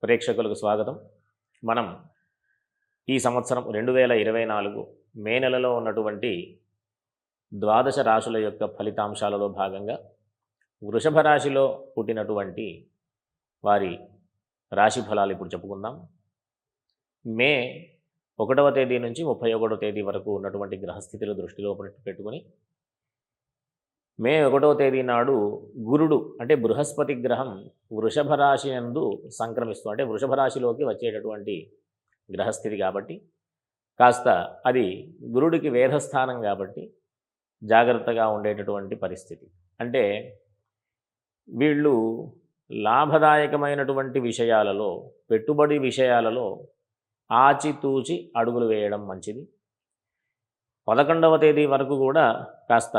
ప్రేక్షకులకు స్వాగతం. మనం ఈ సంవత్సరం 2024 మే నెలలో ఉన్నటువంటి ద్వాదశ రాశుల యొక్క ఫలితాంశాలలో భాగంగా వృషభ రాశిలో పుట్టినటువంటి వారి రాశి ఫలాలు ఇప్పుడు చెప్పుకుందాం. మే 1వ తేదీ నుంచి 31వ తేదీ వరకు ఉన్నటువంటి గ్రహస్థితుల దృష్టిలో పెట్టుకుని మే 1వ తేదీ నాడు గురుడు అంటే బృహస్పతి గ్రహం వృషభ రాశి నందు సంక్రమిస్తూ అంటే వృషభ రాశిలోకి వచ్చేటటువంటి గ్రహస్థితి కాబట్టి కాస్త అది గురుడికి వేధస్థానం కాబట్టి జాగ్రత్తగా ఉండేటటువంటి పరిస్థితి. అంటే వీళ్ళు లాభదాయకమైనటువంటి విషయాలలో, పెట్టుబడి విషయాలలో ఆచితూచి అడుగులు వేయడం మంచిది. 11వ తేదీ వరకు కూడా కాస్త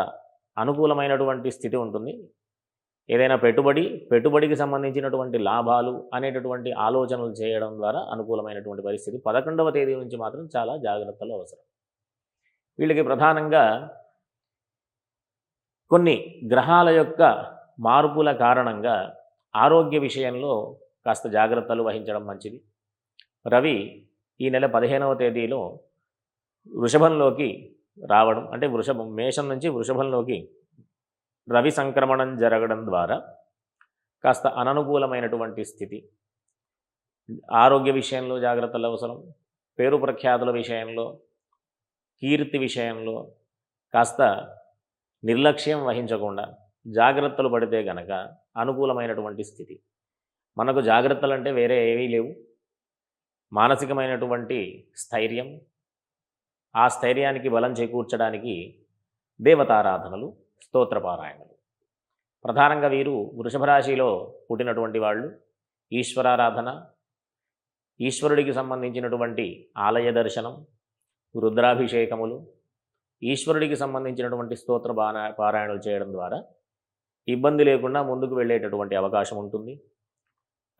అనుకూలమైనటువంటి స్థితి ఉంటుంది. ఏదైనా పెట్టుబడికి సంబంధించినటువంటి లాభాలు అనేటటువంటి ఆలోచనలు చేయడం ద్వారా అనుకూలమైనటువంటి పరిస్థితి. 11వ తేదీ నుంచి మాత్రం చాలా జాగ్రత్తలు అవసరం. వీళ్ళకి ప్రధానంగా కొన్ని గ్రహాల యొక్క మార్పుల కారణంగా ఆరోగ్య విషయంలో కాస్త జాగ్రత్తలు వహించడం మంచిది. రవి ఈ నెల 15వ తేదీలో వృషభంలోకి రావడం అంటే మేషం నుంచి వృషభంలోకి రవి సంక్రమణం జరగడం ద్వారా కాస్త అననుకూలమైనటువంటి స్థితి. ఆరోగ్య విషయంలో జాగ్రత్తలు అవసరం. పేరు ప్రఖ్యాతుల విషయంలో, కీర్తి విషయంలో కాస్త నిర్లక్ష్యం వహించకుండా జాగ్రత్తలు పడితే గనక అనుకూలమైనటువంటి స్థితి. మనకు జాగ్రత్తలు అంటే వేరే ఏవీ లేవు. మానసికమైనటువంటి స్థైర్యం, ఆ స్థైర్యానికి బలం చేకూర్చడానికి దేవతారాధనలు, స్తోత్రపారాయణలు. ప్రధానంగా వీరు వృషభ రాశిలో పుట్టినటువంటి వాళ్ళు ఈశ్వరారాధన, ఈశ్వరుడికి సంబంధించినటువంటి ఆలయ దర్శనం, రుద్రాభిషేకములు, ఈశ్వరుడికి సంబంధించినటువంటి స్తోత్ర పారాయణలు చేయడం ద్వారా ఇబ్బంది లేకుండా ముందుకు వెళ్ళేటటువంటి అవకాశం ఉంటుంది.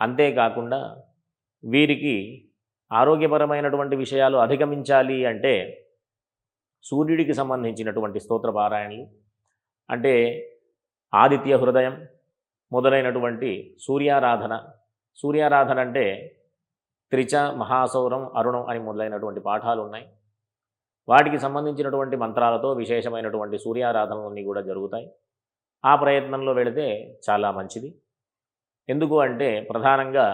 అంతేకాకుండా వీరికి ఆరోగ్యపరమైనటువంటి విషయాలు అధిగమించాలి అంటే సూర్యుడికి సంబంధించినటువంటి స్తోత్ర పారాయణలు అంటే ఆదిత్య హృదయం మొదలైనటువంటి సూర్యారాధన అంటే త్రిచ, మహాసౌరం, అరుణం అని మొదలైనటువంటి పాఠాలు ఉన్నాయి. వాటికి సంబంధించినటువంటి మంత్రాలతో విశేషమైనటువంటి సూర్యారాధనలన్నీ కూడా జరుగుతాయి. ఆ ప్రయత్నంలో వెళితే చాలా మంచిది. ఎందుకు అంటే ప్రధానంగా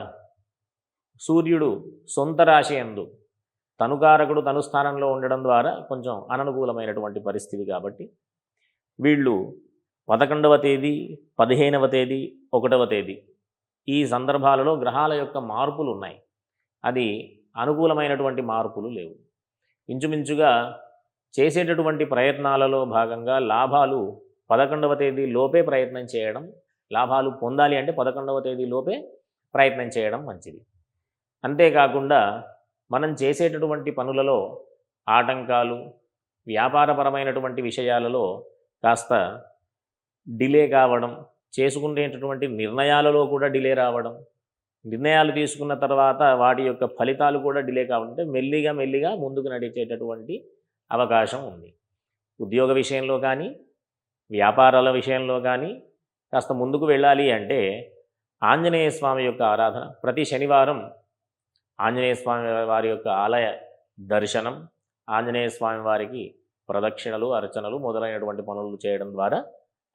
సూర్యుడు సొంత రాశి యందు తనుకారకుడు తను స్థానంలో ఉండడం ద్వారా కొంచెం అననుకూలమైనటువంటి పరిస్థితి కాబట్టి వీళ్ళు 11వ తేదీ, 15వ తేదీ, 1వ తేదీ ఈ సందర్భాలలో గ్రహాల యొక్క మార్పులు ఉన్నాయి. అది అనుకూలమైనటువంటి మార్పులు లేవు. ఇంచుమించుగా చేసేటటువంటి ప్రయత్నాలలో భాగంగా లాభాలు 11వ తేదీ లోపే ప్రయత్నం చేయడం, లాభాలు పొందాలి అంటే 11వ తేదీ లోపే ప్రయత్నం చేయడం మంచిది. అంతేకాకుండా మనం చేసేటటువంటి పనులలో ఆటంకాలు, వ్యాపారపరమైనటువంటి విషయాలలో కాస్త డిలే కావడం, చేసుకునేటటువంటి నిర్ణయాలలో కూడా డిలే రావడం, నిర్ణయాలు తీసుకున్న తర్వాత వాటి యొక్క ఫలితాలు కూడా డిలే కావడం, మెల్లిగా ముందుకు నడిచేటటువంటి అవకాశం ఉంది. ఉద్యోగ విషయంలో కానీ, వ్యాపారాల విషయంలో కానీ కాస్త ముందుకు వెళ్ళాలి అంటే ఆంజనేయ స్వామి యొక్క ఆరాధన, ప్రతి శనివారం ఆంజనేయ స్వామి వారి యొక్క ఆలయ దర్శనం, ఆంజనేయ స్వామి వారికి ప్రదక్షిణలు, అర్చనలు మొదలైనటువంటి పనులు చేయడం ద్వారా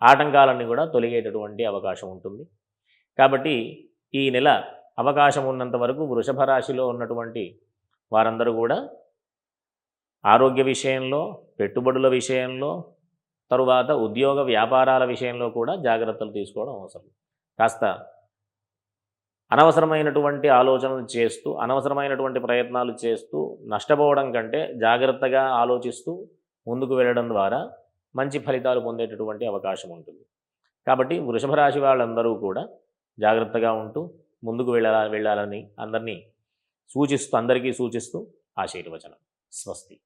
ఆటంకాలన్నీ కూడా తొలగేటటువంటి అవకాశం ఉంటుంది. కాబట్టి ఈ నెల అవకాశం ఉన్నంత వరకు వృషభ రాశిలో ఉన్నటువంటి వారందరూ కూడా ఆరోగ్య విషయంలో, పెట్టుబడుల విషయంలో, తరువాత ఉద్యోగ వ్యాపారాల విషయంలో కూడా జాగ్రత్తలు తీసుకోవడం అవసరం. కాస్త అనవసరమైనటువంటి ఆలోచనలు చేస్తూ, అనవసరమైనటువంటి ప్రయత్నాలు చేస్తూ నష్టపోవడం కంటే జాగ్రత్తగా ఆలోచిస్తూ ముందుకు వెళ్ళడం ద్వారా మంచి ఫలితాలు పొందేటటువంటి అవకాశం ఉంటుంది. కాబట్టి వృషభ రాశి వాళ్ళందరూ కూడా జాగ్రత్తగా ఉంటూ ముందుకు వెళ్ళాలని అందరికీ సూచిస్తూ ఆశీర్వచనం. స్వస్తి.